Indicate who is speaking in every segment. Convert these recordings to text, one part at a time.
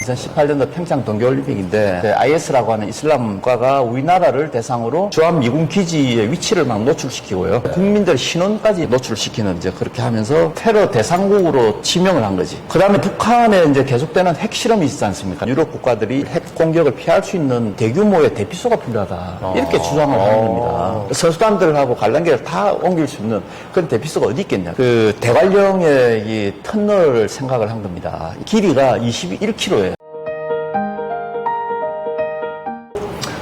Speaker 1: 2018년도 평창 동계올림픽인데 IS라고 하는 이슬람 국가가 우리나라를 대상으로 주한미군 기지의 위치를 막 노출시키고요. 국민들 신원까지 노출시키는 이제 그렇게 하면서 테러 대상국으로 지명을 한 거지. 그 다음에 북한에 이제 계속되는 핵실험이 있지 않습니까? 유럽 국가들이 핵 공격을 피할 수 있는 대규모의 대피소가 필요하다. 이렇게 주장을 하는 겁니다. 선수단들하고 관람객을 다 옮길 수 있는 그런 대피소가 어디 있겠냐. 그 대관령의 이 터널을 생각을 한 겁니다. 길이가 21km예요.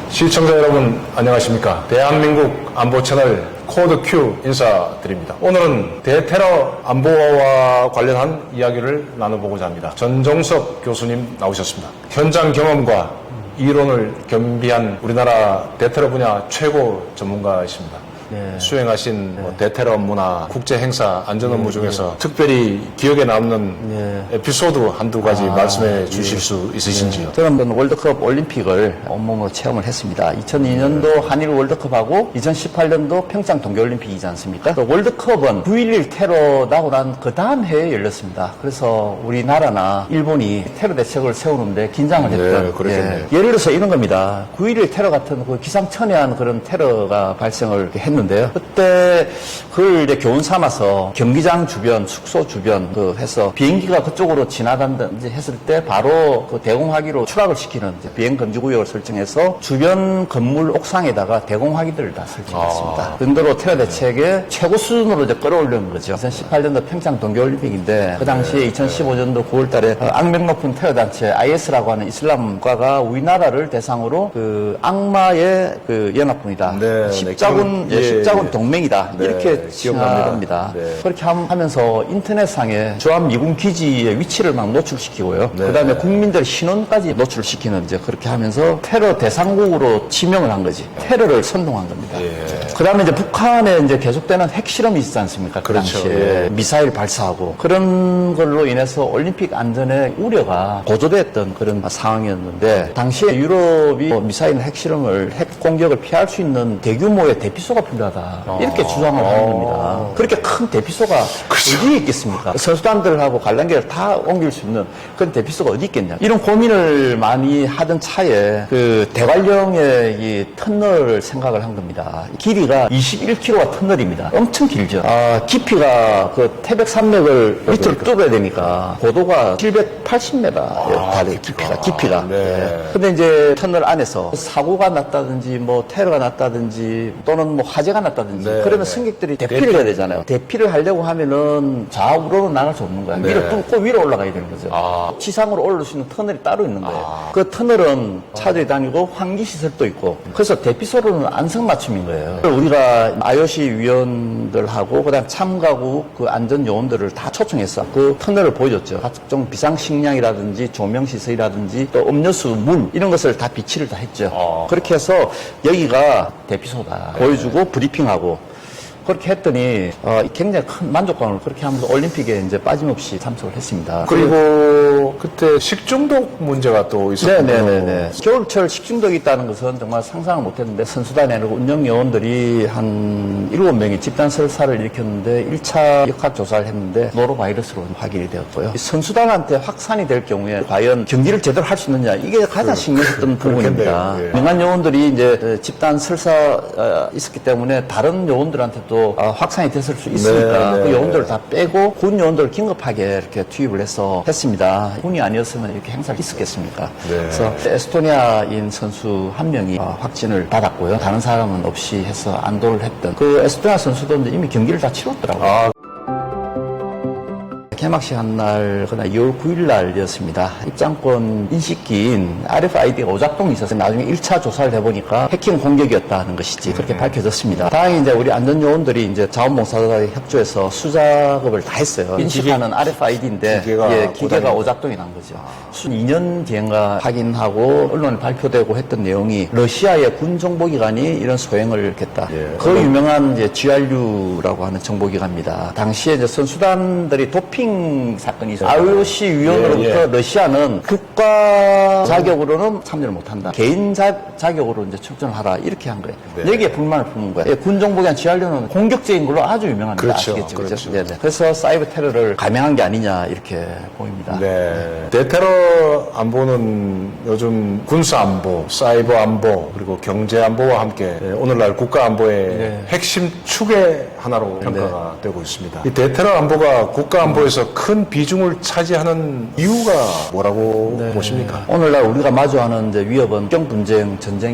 Speaker 2: 시청자 여러분 안녕하십니까. 대한민국 안보 채널 코드 Q 인사드립니다. 오늘은 대테러 안보와 관련한 이야기를 나눠보고자 합니다. 전종석 교수님 나오셨습니다. 현장 경험과 이론을 겸비한 우리나라 대테러 분야 최고 전문가이십니다.
Speaker 1: 네.
Speaker 2: 수행하신 대테러 업무나 국제 행사 안전 업무 중에서 특별히 기억에 남는 에피소드 한두 가지 말씀해 주실 수 있으신지요?
Speaker 1: 저는 월드컵 올림픽을 온몸으로 체험을 했습니다. 2002년도 한일 월드컵하고 2018년도 평창 동계올림픽이지 않습니까? 그 월드컵은 9.11 테러 나고 난 그 다음 해에 열렸습니다. 그래서 우리나라나 일본이 테러 대책을 세우는데 긴장을 했던.
Speaker 2: 그렇겠네요.
Speaker 1: 예를 들어서 이런 겁니다. 9.11 테러 같은 그 기상천외한 그런 테러가 발생을 했는데요. 그때 그걸 이제 교훈 삼아서 경기장 주변, 숙소 주변 해서 비행기가 그쪽으로 지나간다든지 했을 때 바로 그 대공화기로 추락을 시키는 비행 금지 구역을 설정해서 주변 건물 옥상에다가 대공화기들을 다 설정했습니다. 그 정도로 테러 대책의 최고 수준으로 이제 끌어올리는 거죠. 2018년도 평창 동계올림픽인데 그 당시에 2015년도 9월달에 악명 높은 테러 단체 IS라고 하는 이슬람 국가가 우리나라를 대상으로 그 악마의 그 연합군이다. 십자군 동맹이다. 이렇게 칭하는 겁니다. 그렇게 하면서 인터넷상에 주한미군 기지의 위치를 막 노출시키고요. 그 다음에 국민들 신원까지 노출시키는 이제 그렇게 하면서 테러 대상국으로 지명을 한 거지. 테러를 선동한 겁니다. 그 다음에 이제 북한에 이제 계속되는 핵실험이 있지 않습니까? 그 당시에 미사일 발사하고 그런 걸로 인해서 올림픽 안전에 우려가 고조됐던 그런 상황이었는데 당시에 유럽이 미사일 핵실험을 핵 공격을 피할 수 있는 대규모의 대피소가 필요하다. 이렇게 주장을 하는 겁니다. 그렇게 큰 대피소가 어디에 있겠습니까? 선수단들하고 관람객을 다 옮길 수 있는 그런 대피소가 어디 있겠냐. 이런 고민을 많이 하던 차에 그 대관령의 이 터널을 생각을 한 겁니다. 길이가 21km가 터널입니다. 엄청 길죠. 깊이가 그 태백산맥을 밑으로 뚫어야 되니까 고도가 780m 달의 깊이가. 근데 이제 터널 안에서 사고가 났다든지 뭐 테러가 났다든지 또는 뭐 화재가 났다든지 그러면 승객들이 대피를 해야 되잖아요. 대피를 하려고 하면은 좌우로는 나갈 수 없는 거야. 위로 뚫고 위로 올라가야 되는 거죠. 지상으로 올라올 수 있는 터널이 따로 있는 거예요. 그 터널은 차들이 다니고 환기시설도 있고 그래서 대피소로는 안성맞춤인 거예요. 우리가 IOC 위원들하고 그다음 참가국 그 안전요원들을 다 초청해서 그 터널을 보여줬죠. 각종 비상식량이라든지 조명시설이라든지 또 음료수, 물 이런 것을 다 비치를 다 했죠. 그렇게 해서 여기가 대피소다 보여주고 브리핑하고 그렇게 했더니 굉장히 큰 만족감을 그렇게 하면서 올림픽에 이제 빠짐없이 참석을 했습니다.
Speaker 2: 그리고 그때 식중독 문제가 또 있었군요.
Speaker 1: 네네네. 겨울철 식중독이 있다는 것은 정말 상상을 못했는데 선수단에 운영 요원들이 한 7명이 집단 설사를 일으켰는데 1차 역학조사를 했는데 노로바이러스로 확인이 되었고요. 선수단한테 확산이 될 경우에 과연 경기를 제대로 할 수 있느냐 이게 가장 신경 썼던 부분입니다. 민간 요원들이 이제 집단 설사 있었기 때문에 다른 요원들한테도 확산이 됐을 수 있으니까 그 요원들을 다 빼고 군 요원들을 긴급하게 이렇게 투입을 해서 했습니다. 군이 아니었으면 이렇게 행사를 있었겠습니까? 그래서 에스토니아인 선수 한 명이 확진을 받았고요. 다른 사람은 없이 해서 안도를 했던 그 에스토니아 선수도 이미 경기를 다 치렀더라고요. 개막식 한 날, 그날 2월 9일 날이었습니다. 입장권 인식기인 RFID가 오작동이 있어서 나중에 1차 조사를 해보니까 해킹 공격이었다는 것이지 그렇게 밝혀졌습니다. 다행히 이제 우리 안전요원들이 이제 자원봉사자들이 협조해서 수작업을 다 했어요. 인식하는 RFID인데 기계가 오작동이 난 거죠. 2년 뒤인가 확인하고 언론에 발표되고 했던 내용이 러시아의 군 정보기관이 이런 소행을 했다. 그 유명한 이제 GRU라고 하는 정보기관입니다. 당시에 이제 선수단들이 도핑 도핑 사건이 있어요. ROC 위원으로부터 러시아는 국가 자격으로는 참여를 못한다. 개인 자격으로 이제 출전을 하라 이렇게 한 거예요. 여기에 불만을 품은 거예요. 군정보기관 지하련은 공격적인 걸로 아주 유명합니다.
Speaker 2: 그렇죠.
Speaker 1: 아시겠죠?
Speaker 2: 그렇죠.
Speaker 1: 네네. 그래서 사이버 테러를 감행한 게 아니냐 이렇게 보입니다.
Speaker 2: 네. 대테러 안보는 요즘 군사 안보, 사이버 안보, 그리고 경제 안보와 함께 오늘날 국가 안보의 핵심 축의 하나로 평가가 되고 있습니다. 이 대테러 안보가 국가 안보에서 큰 비중을 차지하는 이유가 뭐라고 보십니까?
Speaker 1: 오늘날 우리가 마주하는 이제 위협은 국경 분쟁, 전쟁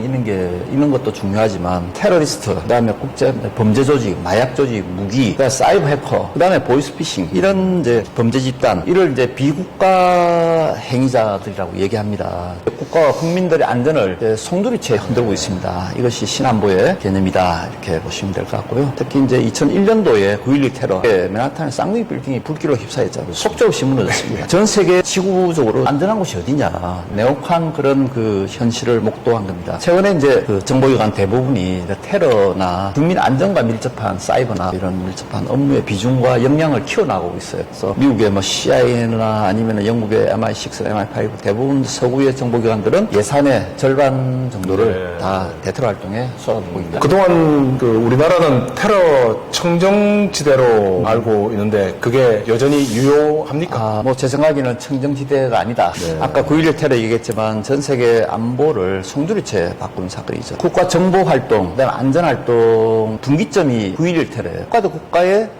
Speaker 1: 이런 것도 중요하지만 테러리스트, 그다음에 국제 범죄 조직, 마약 조직, 무기, 그다음에 사이버 해커, 그다음에 보이스피싱 이런 이제 범죄 집단 이를 이제 비국가 행위자들이라고 얘기합니다. 국가와 국민들의 안전을 이제 송두리째 흔들고 있습니다. 이것이 신안보의 개념이다 이렇게 보시면 될 것 같고요. 특히 이제 2001년도에 9.11 테러, 맨하탄의 쌍둥이 빌딩이 불길로 휩싸였죠. 속절 없이 무너졌습니다. 전 세계 지구적으로 안전한 곳이 어디냐, 냉혹한 그런 그 현실을 목도한 겁니다. 최근에 이제 그 정보기관 대부분이 테러나 국민 안전과 밀접한 사이버나 이런 밀접한 업무의 비중과 역량을 키워나가고 있어요. 그래서 미국의 뭐 CIA나 아니면 영국의 MI6, MI5 대부분 서구의 정보기관들은 예산의 절반 정도를 다 대테러 활동에 쏟아붓고 있다.
Speaker 2: 그동안 그 우리나라는 테러 청정지대로 알고 있는데 그게 여전히 유효합니까?
Speaker 1: 뭐 제 생각에는 청정지대가 아니다. 아까 9.11 테러 얘기했지만 전 세계 안보를 송두리째 바꾼 사건이죠. 국가 정보 활동, 그다음에 안전 활동 분기점이 9.11 테러예요. 국가도 국가의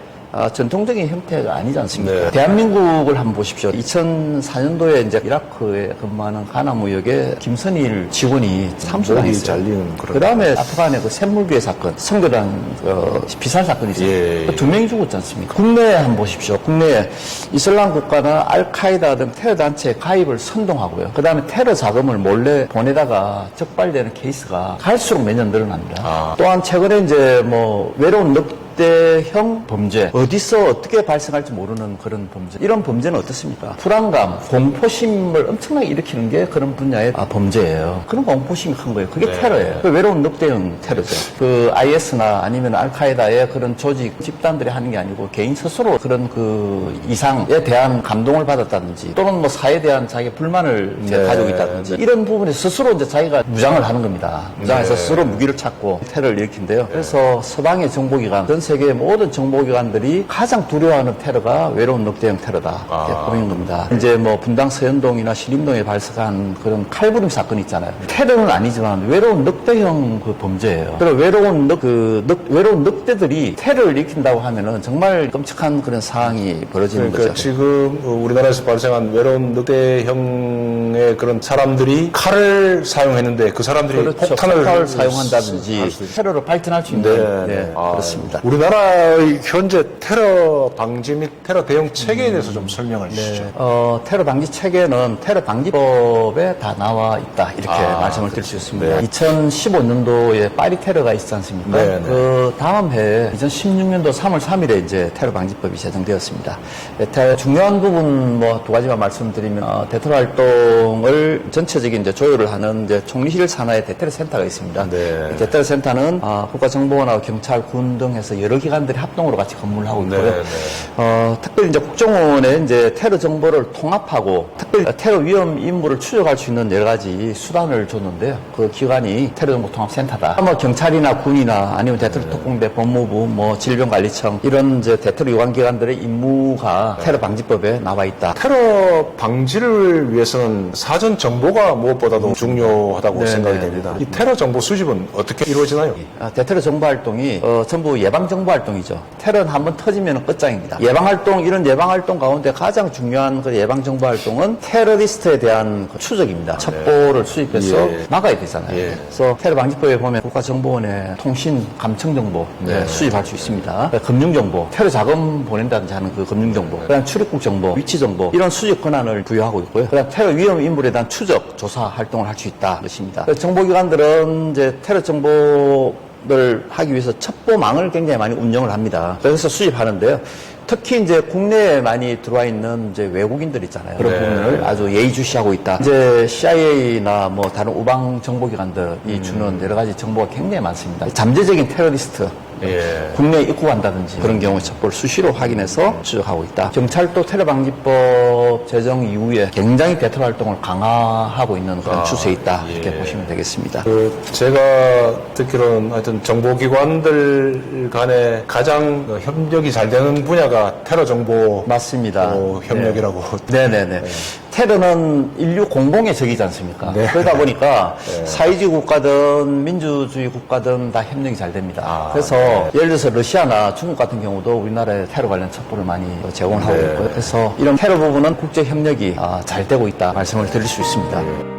Speaker 1: 전통적인 형태가 아니지 않습니까? 대한민국을 한번 보십시오. 2004년도에 이제 이라크에 근무하는 가나 무역의 김선일 직원이 참수당했어요.
Speaker 2: 잘리는
Speaker 1: 그 다음에 아프간의 그 샘물교회 사건, 선교단 비살 사건이 있어요. 두 명이 죽었지 않습니까? 국내에 한번 보십시오. 국내에 이슬람 국가나 알카이다 등 테러 단체에 가입을 선동하고요. 그 다음에 테러 자금을 몰래 보내다가 적발되는 케이스가 갈수록 매년 늘어납니다. 또한 최근에 이제 뭐 외로운 늑대형 범죄, 어디서 어떻게 발생할지 모르는 그런 범죄, 이런 범죄는 어떻습니까? 불안감, 공포심을 엄청나게 일으키는 게 그런 분야의 범죄예요. 그런 공포심이 큰 거예요. 그게 테러예요. 그 외로운 늑대형 테러죠. 그 IS나 아니면 알카에다의 그런 조직, 집단들이 하는 게 아니고 개인 스스로 그런 그 이상에 대한 감동을 받았다든지 또는 뭐 사회에 대한 자기 불만을 이제 가지고 있다든지 이런 부분에 스스로 이제 자기가 무장을 하는 겁니다. 무장해서 스스로 무기를 찾고 테러를 일으킨대요. 그래서 서방의 정보기관, 전 세계의 모든 정보기관들이 가장 두려워하는 테러가 외로운 늑대형 테러다 이렇게 보이는 겁니다. 이제 뭐 분당 서현동이나 신림동에 발생한 그런 칼부림 사건 있잖아요. 테러는 아니지만 외로운 늑대형 그 범죄예요. 그리고 외로운 늑대들이 테러를 일으킨다고 하면은 정말 끔찍한 그런 상황이 벌어지는
Speaker 2: 그러니까
Speaker 1: 거죠.
Speaker 2: 지금 우리나라에서 발생한 외로운 늑대형의 그런 사람들이 칼을 사용했는데 그 사람들이
Speaker 1: 그렇죠. 폭탄을 사용한다든지 테러로 발전할 수 있는 그렇습니다.
Speaker 2: 우리나라의 현재 테러 방지 및 테러 대응 체계에 대해서 좀 설명해 주시죠.
Speaker 1: 테러 방지 체계는 테러 방지법에 다 나와 있다 이렇게 말씀을 드릴 수 있습니다. 2015년도에 파리 테러가 있지 않습니까? 그 다음 해에 2016년도 3월 3일에 이제 테러 방지법이 제정되었습니다. 중요한 부분 뭐 두 가지만 말씀드리면 대테러 활동을 전체적인 이제 조율을 하는 이제 총리실 산하의 대테러 센터가 있습니다. 대테러 센터는 국가정보원하고 경찰, 군 등 해서 여러 기관들이 합동으로 같이 근무를 하고 있고요. 특별히 이제 국정원에 이제 테러 정보를 통합하고 특별히 테러 위험 인물을 추적할 수 있는 여러 가지 수단을 줬는데요. 그 기관이 테러 정보 통합 센터다. 뭐 경찰이나 군이나 아니면 대테러 특공대, 법무부, 뭐 질병관리청 이런 이제 대테러 유관 기관들의 임무가 테러 방지법에 나와 있다.
Speaker 2: 테러 방지를 위해서는 사전 정보가 무엇보다도 중요하다고 생각이 됩니다. 이 테러 정보 수집은 어떻게 이루어지나요?
Speaker 1: 대테러 정보 활동이 전부 예방 정보 활동이죠. 테러는 한번 터지면 끝장입니다. 예방 활동, 이런 예방 활동 가운데 가장 중요한 그 예방 정보 활동은 테러리스트에 대한 그 추적입니다. 첩보를 수집해서 막아야 되잖아요. 그래서 테러 방지법에 보면 국가정보원의 통신, 감청 정보 수집할 수 있습니다. 금융 정보, 테러 자금 보낸다든지 하는 그 금융 정보, 그다음 출입국 정보, 위치 정보 이런 수집 권한을 부여하고 있고요. 그다음 테러 위험 인물에 대한 추적, 조사 활동을 할 수 있다 것입니다. 정보기관들은 이제 테러 정보를 하기 위해서 첩보망을 굉장히 많이 운영을 합니다. 그래서 수집하는데요. 특히 이제 국내에 많이 들어와 있는 이제 외국인들 있잖아요. 그런 부분을 아주 예의주시하고 있다. 이제 CIA나 뭐 다른 우방 정보기관들이 주는 여러 가지 정보가 굉장히 많습니다. 잠재적인 테러리스트,
Speaker 2: 예.
Speaker 1: 국내에 입국한다든지 그런 경우 첩보를 수시로 확인해서 추적하고 있다. 경찰도 테러방지법 제정 이후에 굉장히 대터 활동을 강화하고 있는 그런 추세에 있다. 이렇게 보시면 되겠습니다.
Speaker 2: 제가 듣기로는 하여튼 정보기관들 간에 가장 협력이 잘 되는 분야가 테러 정보
Speaker 1: 맞습니다.
Speaker 2: 협력이라고.
Speaker 1: 네네네. 테러는 인류 공공의 적이지 않습니까?
Speaker 2: 네.
Speaker 1: 그러다 보니까 사회주의 국가든 민주주의 국가든 다 협력이 잘 됩니다. 그래서 예를 들어서 러시아나 중국 같은 경우도 우리나라에 테러 관련 첩보를 많이 제공을 하고 있고요. 그래서 이런 테러 부분은 국제 협력이 잘 되고 있다 말씀을 드릴 수 있습니다.